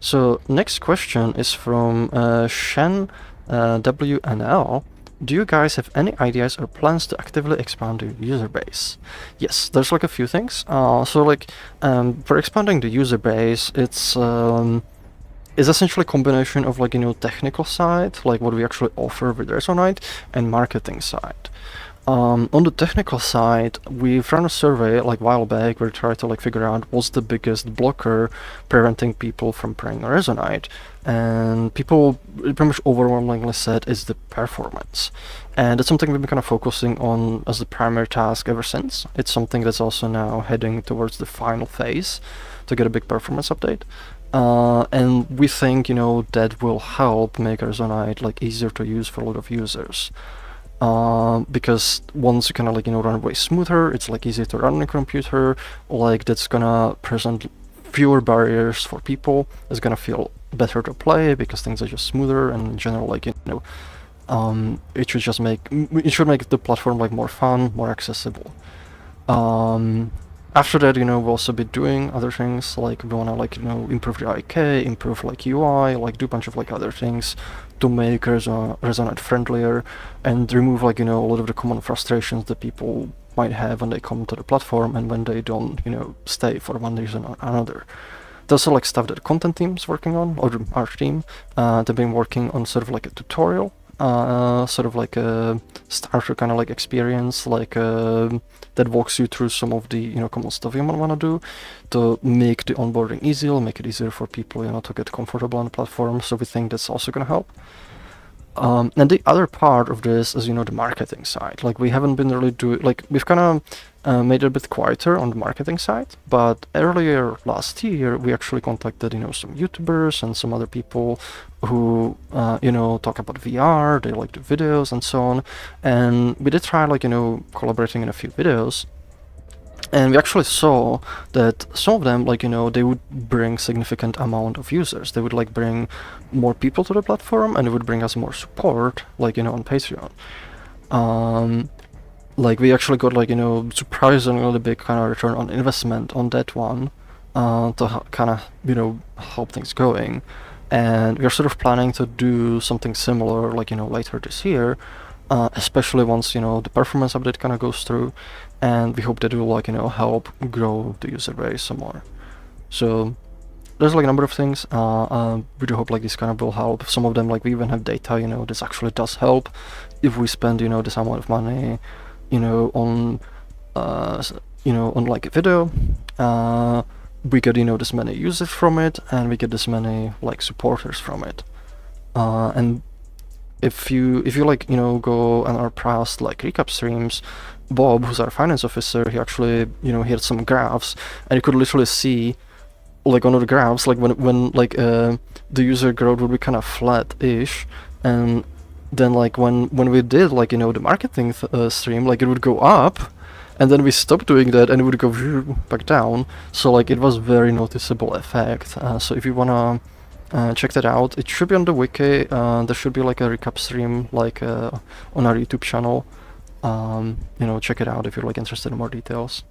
So next question is from Shen WNL. Do you guys have any ideas or plans to actively expand your user base? Yes, there's like a few things. For expanding the user base, it's essentially a combination of technical side, like what we actually offer with Resonite, and marketing side. On the technical side, we've run a survey like a while back where we tried to figure out what's the biggest blocker preventing people from playing Resonite, and people pretty much overwhelmingly said it's the performance. And it's something we've been kind of focusing on as the primary task ever since. It's something that's also now heading towards the final phase to get a big performance update. And we think, that will help make Resonite easier to use for a lot of users. Because once you kind of run way smoother, it's easier to run on a computer, that's gonna present fewer barriers for people. It's gonna feel better to play because things are just smoother, and in general, it should make the platform more fun, more accessible. After that, we'll also be doing other things, we wanna improve the IK, improve UI, do a bunch of other things to make Resonite friendlier and remove a lot of the common frustrations that people might have when they come to the platform and when they don't stay for one reason or another. There's also stuff that the content team's working on, or our team. They've been working on sort of a tutorial, sort of a starter kind of experience, that walks you through some of the common stuff you might want to do to make the onboarding easier, make it easier for people to get comfortable on the platform. So we think that's also going to help. And the other part of this is the marketing side. We haven't been really we've kind of made it a bit quieter on the marketing side, but earlier last year we actually contacted some YouTubers and some other people who talk about VR, they like the videos and so on, and we did try collaborating in a few videos. And we actually saw that some of them, they would bring significant amount of users. They would bring more people to the platform, and it would bring us more support, on Patreon. We actually got surprisingly big kind of return on investment on that one, to kind of help things going. And we're sort of planning to do something similar, later this year, especially once the performance update kind of goes through, and we hope that it will help grow the user base some more. So there's a number of things. We do hope this kind of will help. Some of them we even have data, this actually does help if we spend this amount of money on on a video. We get this many users from it, and we get this many supporters from it. And if you go on our past recap streams, Bob, who's our finance officer, he actually he had some graphs, and you could literally see on the graphs when the user growth would be kind of flat-ish, and then when we did the marketing stream, it would go up, and then we stopped doing that and it would go back down. So it was very noticeable effect. So if you wanna check that out, it should be on the wiki. There should be a recap stream on our YouTube channel. Check it out if you're interested in more details.